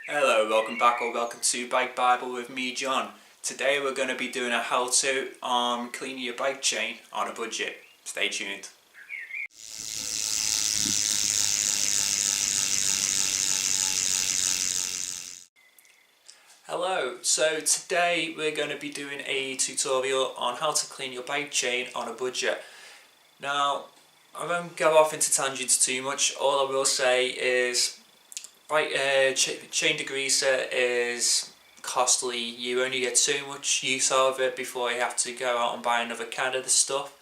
Hello, welcome back or welcome to Bike Bible with me, John. Today we're going to be doing a how-to on cleaning your bike chain on a budget. Stay tuned. Hello, so today we're going to be doing a tutorial on how to clean your bike chain on a budget. Now, I won't go off into tangents too much. All I will say is chain degreaser is costly. You only get so much use of it before you have to go out and buy another can of the stuff.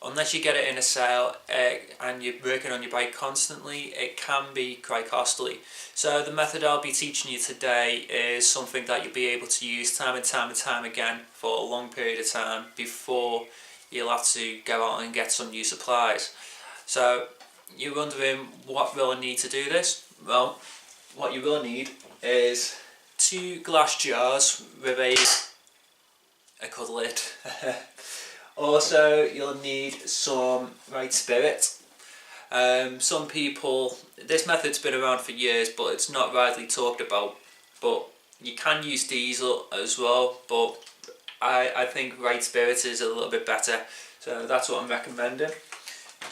Unless you get it in a sale and you're working on your bike constantly, it can be quite costly. So the method I'll be teaching you today is something that you'll be able to use time and time again for a long period of time before you'll have to go out and get some new supplies. So you're wondering, what will I need to do this? Well, what you will need is 2 glass jars with a cover lid. Also, you'll need some white spirit. Some people, this method's been around for years, but it's not widely talked about. But you can use diesel as well, but I think white spirit is a little bit better, so that's what I'm recommending.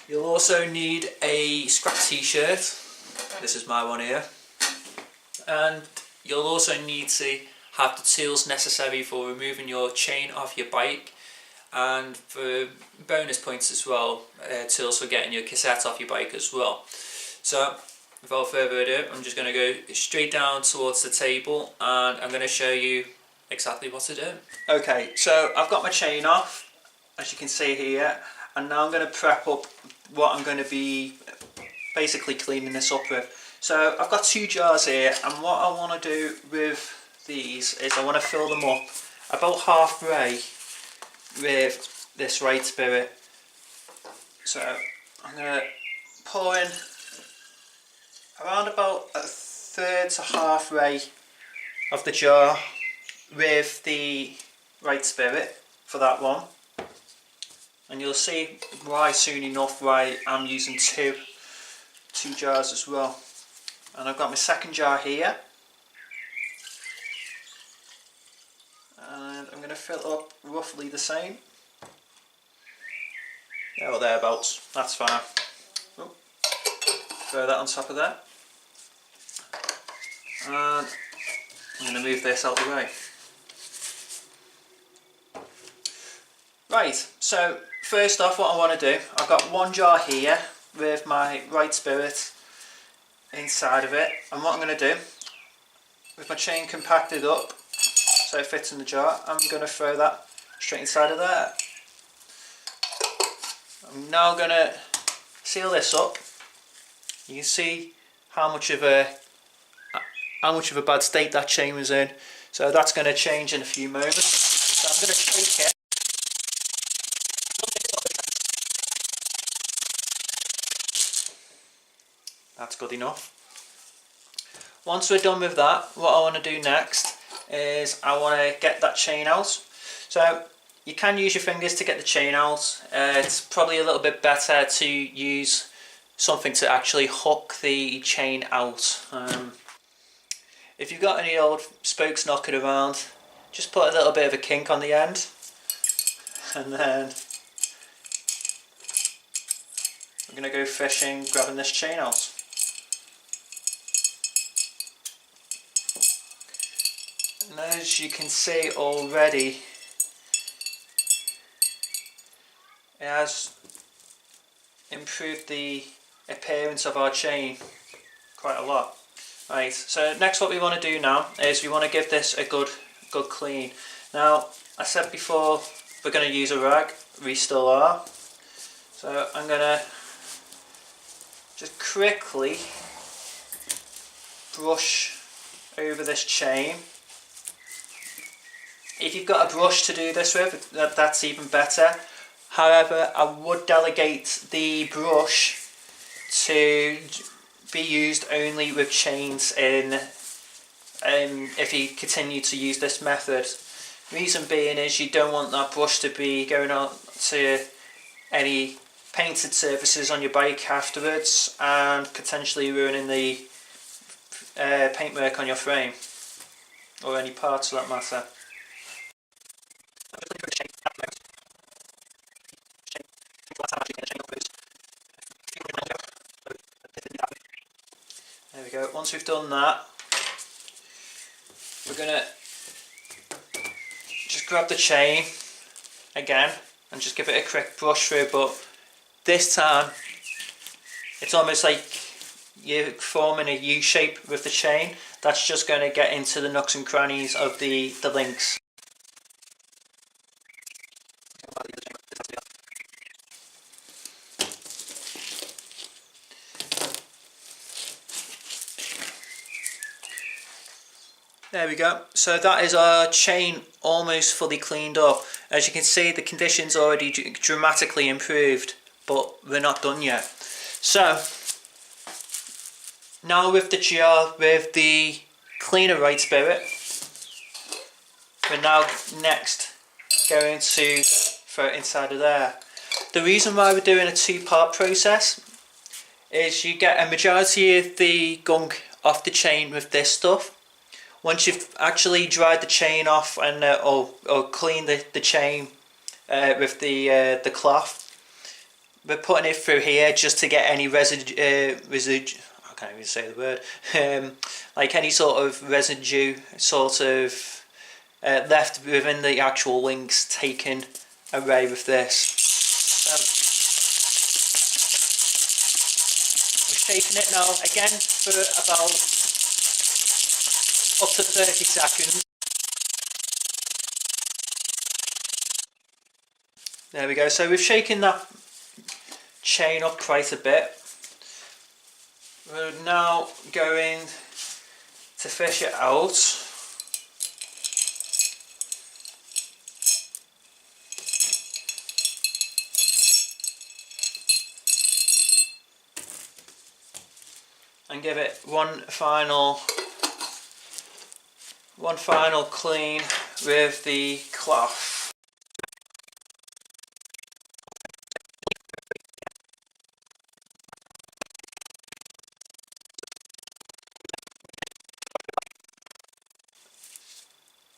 You'll also need a scrap t-shirt. This is my one here. And you'll also need to have the tools necessary for removing your chain off your bike, and for bonus points as well, tools for getting your cassette off your bike as well. So without further ado, I'm just going to go straight down towards the table and I'm going to show you exactly what to do. Okay, so I've got my chain off, as you can see here, and now I'm going to prep up what I'm going to be basically cleaning this up with. So I've got 2 jars here, and what I want to do with these is I want to fill them up about halfway with this white spirit. So I'm going to pour in around about a third to halfway of the jar with the white spirit for that one, and you'll see why soon enough why I'm using two jars as well. And I've got my second jar here, and I'm going to fill up roughly the same. There or thereabouts, that's fine. Oh, throw that on top of that. And I'm going to move this out of the way. Right, so first off, what I want to do, I've got 1 jar here with my white spirit inside of it, and what I'm going to do, with my chain compacted up so it fits in the jar, I'm going to throw that straight inside of there. I'm now going to seal this up. You can see how much of a bad state that chain was in, so that's going to change in a few moments. So I'm going to shake it. That's good enough. Once we're done with that, what I want to do next is I want to get that chain out. So you can use your fingers to get the chain out. It's probably a little bit better to use something to actually hook the chain out. If you've got any old spokes knocking around, just put a little bit of a kink on the end, and then I'm going to go fishing, grabbing this chain out. And as you can see already, it has improved the appearance of our chain quite a lot. Right, so next what we want to do now is we want to give this a good clean. Now, I said before we're going to use a rag, we still are. So I'm going to just quickly brush over this chain. If you've got a brush to do this with, that's even better. However, I would delegate the brush to be used only with chains in, if you continue to use this method. Reason being is you don't want that brush to be going on to any painted surfaces on your bike afterwards and potentially ruining the paintwork on your frame, or any parts for that matter. There we go. Once we've done that, we're gonna just grab the chain again and just give it a quick brush through, but this time it's almost like you're forming a U shape with the chain. That's just going to get into the nooks and crannies of the links. There we go. So that is our chain almost fully cleaned up. As you can see, the condition's already dramatically improved, but we're not done yet. So now with the jar with the cleaner right spirit, we're now next going to throw it inside of there. The reason why we're doing a two-part process is you get a majority of the gunk off the chain with this stuff. Once you've actually dried the chain off and or cleaned the chain with the cloth, we're putting it through here just to get any residue. I can't even say the word. Like any sort of residue, sort of left within the actual links, taken away with this. We're shaping it now again for about up to 30 seconds. There we go. So we've shaken that chain up quite a bit. We're now going to fish it out. And give it one final clean with the cloth.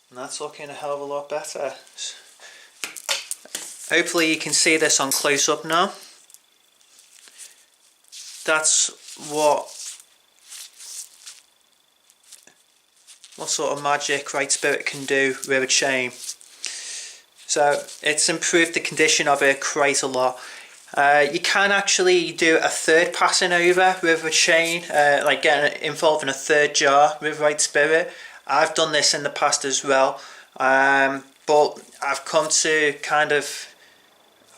And that's looking a hell of a lot better. Hopefully you can see this on close up now. That's what sort of magic Right Spirit can do with a chain. So it's improved the condition of it quite a lot. You can actually do a third passing over with a chain, like getting involved in a third jar with Right Spirit. I've done this in the past as well, but I've come to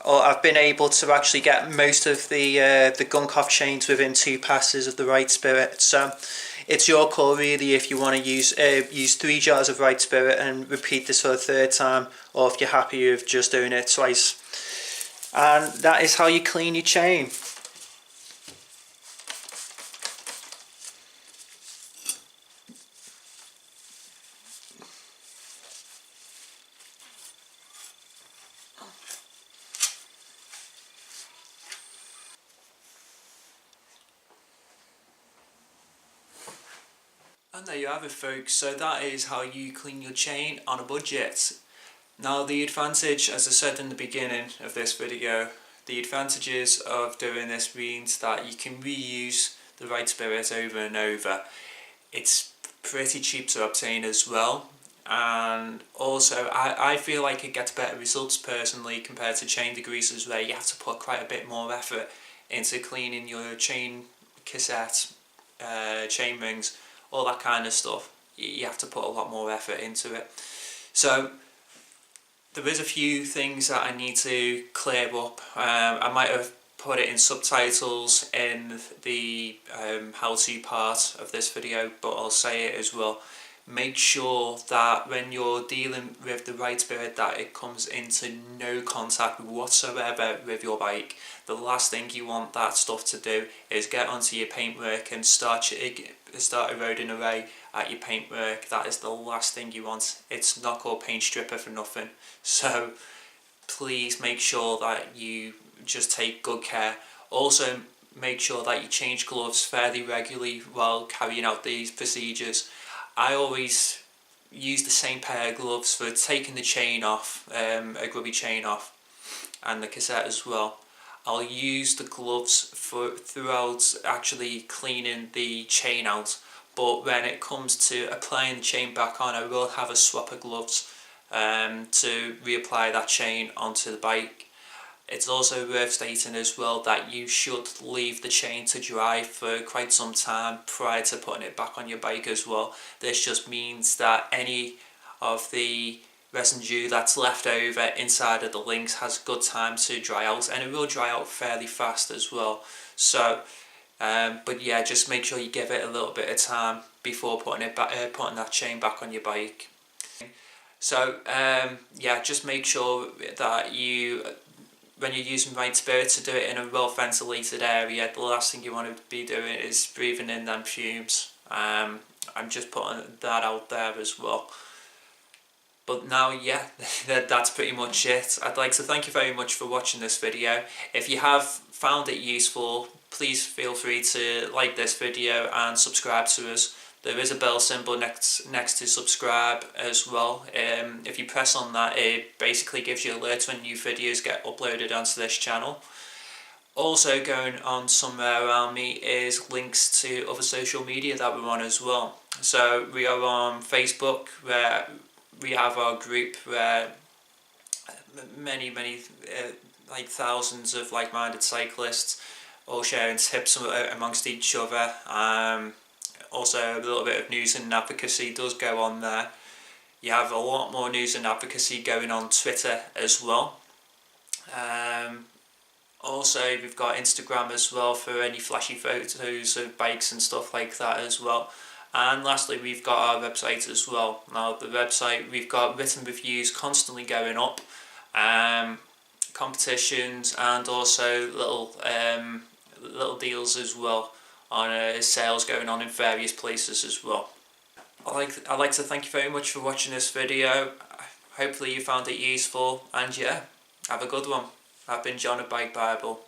I've been able to actually get most of the gunk off chains within 2 passes of the Right Spirit. So it's your call really if you want to use 3 jars of Right Spirit and repeat this for a third time, or if you're happy with just doing it twice. And that is how you clean your chain. And there you have it, folks. So that is how you clean your chain on a budget. Now the advantage, as I said in the beginning of this video, the advantages of doing this means that you can reuse the Right Spirit over and over. It's pretty cheap to obtain as well, and also I feel like it gets better results personally compared to chain degreasers, where you have to put quite a bit more effort into cleaning your chain cassette, chain rings, all that kind of stuff. You have to put a lot more effort into it. So there is a few things that I need to clear up. I might have put it in subtitles in the how-to part of this video, but I'll say it as well. Make sure that when you're dealing with the Right Spirit that it comes into no contact whatsoever with your bike. The last thing you want that stuff to do is get onto your paintwork and start eroding away at your paintwork. That is the last thing you want. It's not called paint stripper for nothing. So please make sure that you just take good care. Also make sure that you change gloves fairly regularly while carrying out these procedures. I always use the same pair of gloves for taking the chain off, a grubby chain off, and the cassette as well. I'll use the gloves throughout actually cleaning the chain out, but when it comes to applying the chain back on, I will have a swap of gloves to reapply that chain onto the bike. It's also worth stating as well that you should leave the chain to dry for quite some time prior to putting it back on your bike as well. This just means that any of the residue that's left over inside of the links has good time to dry out, and it will dry out fairly fast as well. So but yeah, just make sure you give it a little bit of time before putting that chain back on your bike. So yeah, just make sure that when you're using right spirit, to do it in a well ventilated area. The last thing you want to be doing is breathing in them fumes. I'm just putting that out there as well. But now, yeah, that's pretty much it. I'd like to thank you very much for watching this video. If you have found it useful, please feel free to like this video and subscribe to us. There is a bell symbol next to subscribe as well. If you press on that, it basically gives you alerts when new videos get uploaded onto this channel. Also going on somewhere around me is links to other social media that we're on as well. So we are on Facebook, where we have our group where many like thousands of like-minded cyclists all sharing tips amongst each other. Also a little bit of news and advocacy does go on there. You have a lot more news and advocacy going on Twitter as well. Also we've got Instagram as well for any flashy photos of bikes and stuff like that as well. And lastly, we've got our website as well. Now the website, we've got written reviews constantly going up, competitions, and also little deals as well on sales going on in various places as well. I'd like to thank you very much for watching this video. Hopefully you found it useful, and yeah, have a good one. I've been John of Bike Bible.